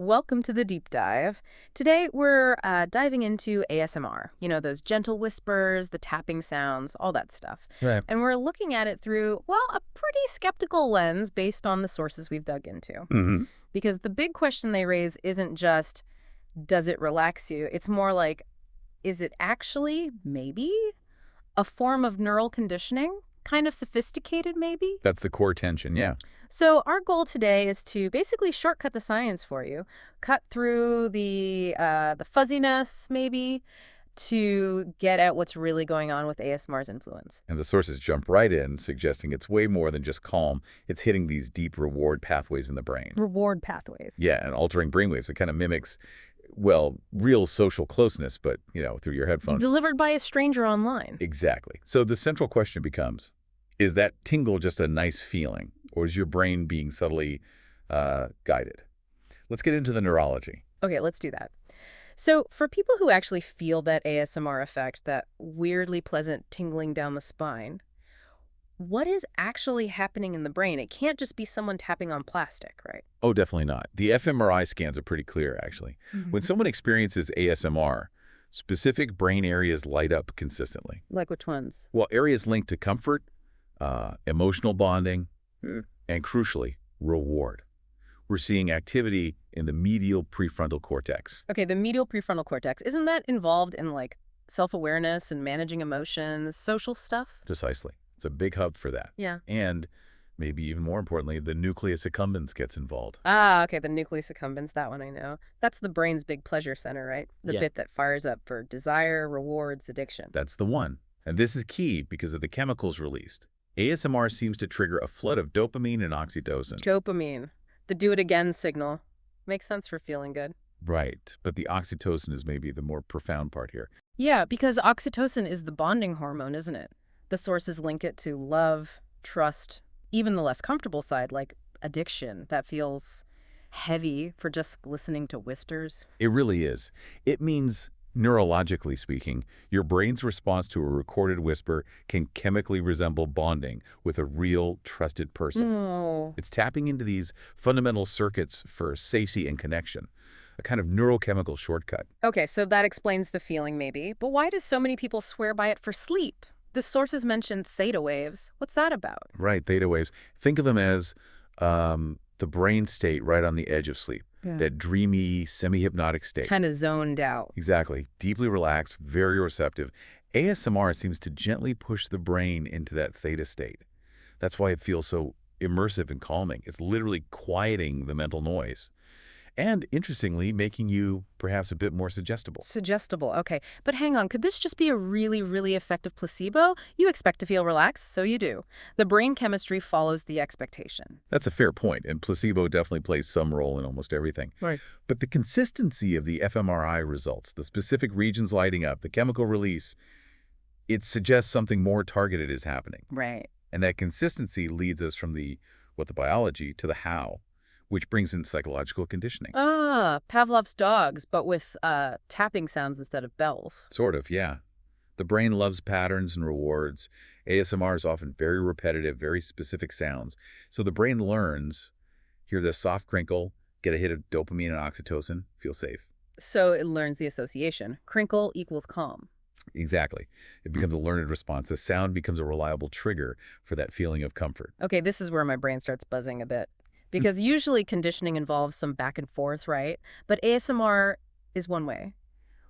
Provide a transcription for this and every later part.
Welcome to the deep dive. Today we're diving into ASMR. You know, those gentle whispers, the tapping sounds, all that stuff. Right. And we're looking at it through, well, a pretty skeptical lens based on the sources we've dug into. Hmm. Because the big question they raise isn't just, does it relax you? It's more like, is it actually, maybe, a form of neural conditioning? Kind of sophisticated, maybe? That's the core tension, yeah. So our goal today is to basically shortcut the science for you, cut through the fuzziness maybe, to get at what's really going on with ASMR's influence. And the sources jump right in, suggesting it's way more than just calm. It's hitting these deep reward pathways in the brain. Reward pathways. Yeah, and altering brainwaves. It kind of mimics, well, real social closeness, but, through your headphones. Delivered by a stranger online. Exactly. So the central question becomes, is that tingle just a nice feeling, or is your brain being subtly guided? Let's get into the neurology. Okay, let's do that. So for people who actually feel that ASMR effect, that weirdly pleasant tingling down the spine, what is actually happening in the brain? It can't just be someone tapping on plastic, right? Oh, definitely not. The fMRI scans are pretty clear, actually. When someone experiences ASMR, specific brain areas light up consistently. Like which ones? Well, areas linked to comfort, emotional bonding, Hmm. and crucially, reward. We're seeing activity in the medial prefrontal cortex. Okay, the medial prefrontal cortex, isn't that involved in like self-awareness and managing emotions, social stuff? Precisely. It's a big hub for that. Yeah. And maybe even more importantly, the nucleus accumbens gets involved. Ah, okay, the nucleus accumbens, that one I know. That's the brain's big pleasure center, right? The Yeah. bit that fires up for desire, rewards, addiction. That's the one. And this is key because of the chemicals released. ASMR seems to trigger a flood of dopamine and oxytocin. Dopamine, the do it again signal. Makes sense for feeling good. Right. But the oxytocin is maybe the more profound part here. Yeah, because oxytocin is the bonding hormone, isn't it? The sources link it to love, trust, even the less comfortable side, like addiction, that feels heavy for just listening to whispers. It really is. It means, neurologically speaking, your brain's response to a recorded whisper can chemically resemble bonding with a real, trusted person. Oh. It's tapping into these fundamental circuits for safety and connection, a kind of neurochemical shortcut. Okay, so that explains the feeling maybe, but why do so many people swear by it for sleep? The sources mentioned theta waves. What's that about? Right, theta waves. Think of them as the brain state right on the edge of sleep, that dreamy, semi-hypnotic state. Kind of zoned out. Exactly. Deeply relaxed, very receptive. ASMR seems to gently push the brain into that theta state. That's why it feels so immersive and calming. It's literally quieting the mental noise. And, interestingly, making you perhaps a bit more suggestible. Suggestible, okay. But hang on, could this just be a really, really effective placebo? You expect to feel relaxed, so you do. The brain chemistry follows the expectation. That's a fair point, and placebo definitely plays some role in almost everything. Right. But the consistency of the fMRI results, the specific regions lighting up, the chemical release, it suggests something more targeted is happening. Right. And that consistency leads us from the biology to the how, which brings in psychological conditioning. Ah, Pavlov's dogs, but with tapping sounds instead of bells. Sort of, yeah. The brain loves patterns and rewards. ASMR is often very repetitive, very specific sounds. So the brain learns, hear this soft crinkle, get a hit of dopamine and oxytocin, feel safe. So it learns the association. Crinkle equals calm. Exactly. It becomes a learned response. The sound becomes a reliable trigger for that feeling of comfort. Okay, this is where my brain starts buzzing a bit. Because usually conditioning involves some back and forth, right? But ASMR is one way,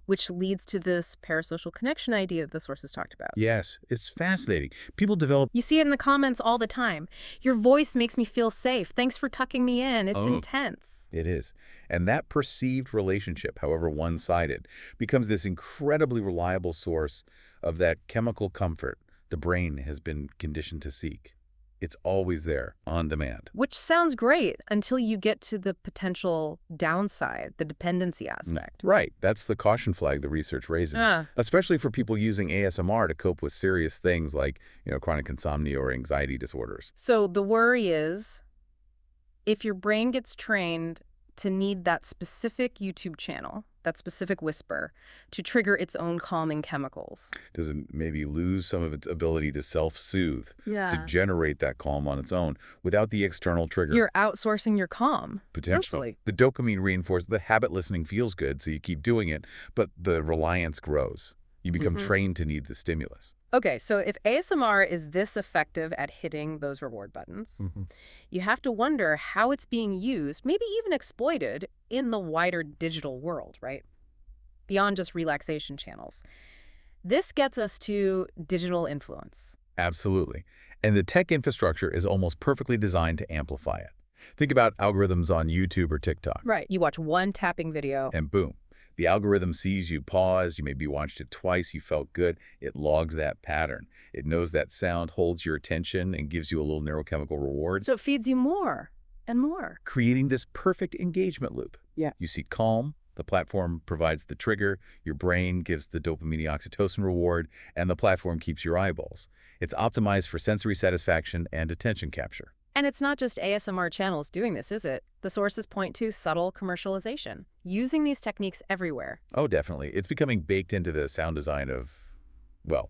which leads to this parasocial connection idea that the sources talked about. Yes, it's fascinating. People develop... You see it in the comments all the time. Your voice makes me feel safe. Thanks for tucking me in. It's Oh. intense. It is. And that perceived relationship, however one-sided, becomes this incredibly reliable source of that chemical comfort the brain has been conditioned to seek. It's always there, on demand. Which sounds great until you get to the potential downside, the dependency aspect. Right. That's the caution flag the research raises. Ah. Especially for people using ASMR to cope with serious things like, chronic insomnia or anxiety disorders. So the worry is, if your brain gets trained to need that specific YouTube channel, that specific whisper, to trigger its own calming chemicals. Does it maybe lose some of its ability to self-soothe, to Yeah. generate that calm on its own without the external trigger? You're outsourcing your calm. Potentially. Silly. The dopamine reinforces the habit listening feels good, so you keep doing it, but the reliance grows. You become trained to need the stimulus. Okay, so if ASMR is this effective at hitting those reward buttons, you have to wonder how it's being used, maybe even exploited, in the wider digital world, right? Beyond just relaxation channels. This gets us to digital influence. Absolutely. And the tech infrastructure is almost perfectly designed to amplify it. Think about algorithms on YouTube or TikTok, Right. You watch one tapping video. and boom, the algorithm sees you pause, you maybe watched it twice, you felt good, it logs that pattern. It knows that sound holds your attention and gives you a little neurochemical reward, So it feeds you more and more. creating this perfect engagement loop. Yeah. You seek calm, the platform provides the trigger, your brain gives the dopamine oxytocin reward, and the platform keeps your eyeballs. It's optimized for sensory satisfaction and attention capture. And it's not just ASMR channels doing this, is it? The sources point to subtle commercialization, using these techniques everywhere. Oh, definitely. It's becoming baked into the sound design of, well,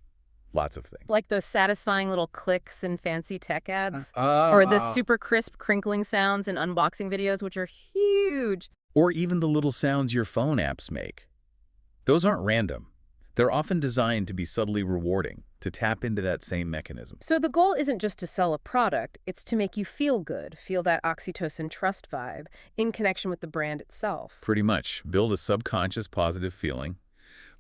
lots of things. Like those satisfying little clicks in fancy tech ads. Or the super crisp crinkling sounds in unboxing videos, which are huge. Or even the little sounds your phone apps make. Those aren't random. They're often designed to be subtly rewarding, to tap into that same mechanism. So the goal isn't just to sell a product, it's to make you feel good, feel that oxytocin trust vibe in connection with the brand itself. Pretty much. Build a subconscious positive feeling.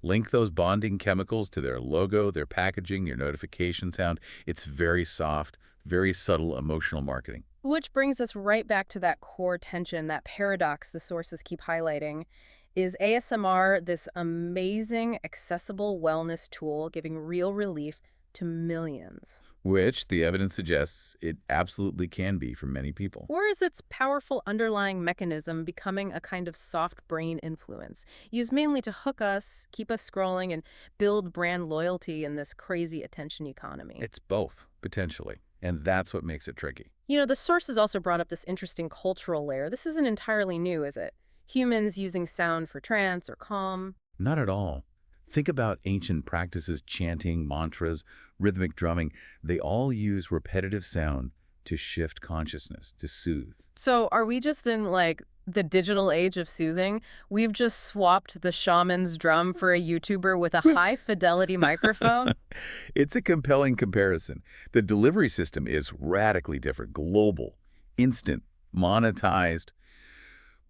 Link those bonding chemicals to their logo, their packaging, your notification sound. It's very soft, very subtle emotional marketing. Which brings us right back to that core tension, that paradox the sources keep highlighting. Is ASMR this amazing, accessible wellness tool giving real relief to millions? Which the evidence suggests it absolutely can be for many people. Or is its powerful underlying mechanism becoming a kind of soft brain influence, used mainly to hook us, keep us scrolling, and build brand loyalty in this crazy attention economy? It's both, potentially. And that's what makes it tricky. You know, the sources also brought up this interesting cultural layer. This isn't entirely new, is it? Humans using sound for trance or calm. Not at all. Think about ancient practices, chanting, mantras, rhythmic drumming. They all use repetitive sound to shift consciousness, to soothe. So are we just in, like, the digital age of soothing? We've just swapped the shaman's drum for a YouTuber with a high-fidelity microphone? It's a compelling comparison. The delivery system is radically different, global, instant, monetized.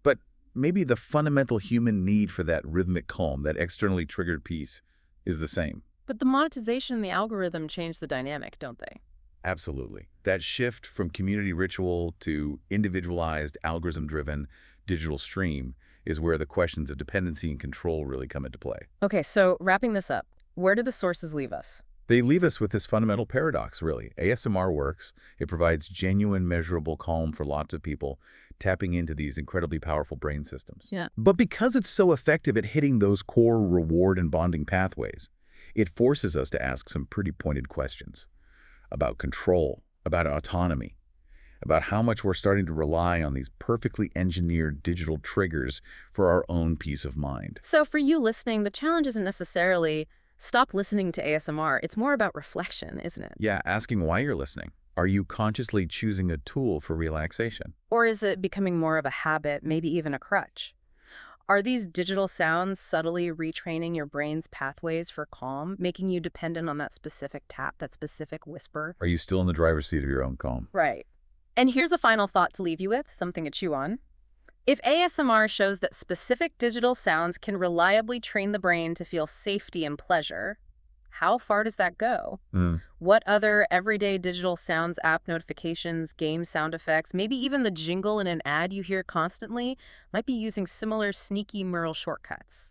But maybe the fundamental human need for that rhythmic calm, that externally triggered piece, is the same. But the monetization and the algorithm change the dynamic, don't they? Absolutely. That shift from community ritual to individualized, algorithm-driven digital stream is where the questions of dependency and control really come into play. Okay, so wrapping this up, where do the sources leave us? They leave us with this fundamental paradox, really. ASMR works. It provides genuine, measurable calm for lots of people, tapping into these incredibly powerful brain systems. Yeah. But because it's so effective at hitting those core reward and bonding pathways, it forces us to ask some pretty pointed questions about control, about autonomy, about how much we're starting to rely on these perfectly engineered digital triggers for our own peace of mind. So for you listening, the challenge isn't necessarily stop listening to ASMR. It's more about reflection, isn't it? Yeah, asking why you're listening. Are you consciously choosing a tool for relaxation? Or is it becoming more of a habit, maybe even a crutch? Are these digital sounds subtly retraining your brain's pathways for calm, making you dependent on that specific tap, that specific whisper? Are you still in the driver's seat of your own calm? Right. And here's a final thought to leave you with, something to chew on. If ASMR shows that specific digital sounds can reliably train the brain to feel safety and pleasure, how far does that go? What other everyday digital sounds, app notifications, game sound effects, maybe even the jingle in an ad you hear constantly, might be using similar sneaky neural shortcuts,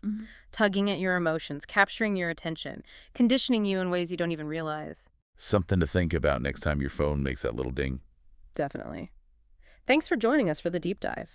tugging at your emotions, capturing your attention, conditioning you in ways you don't even realize? Something to think about next time your phone makes that little ding. Definitely. Thanks for joining us for the deep dive.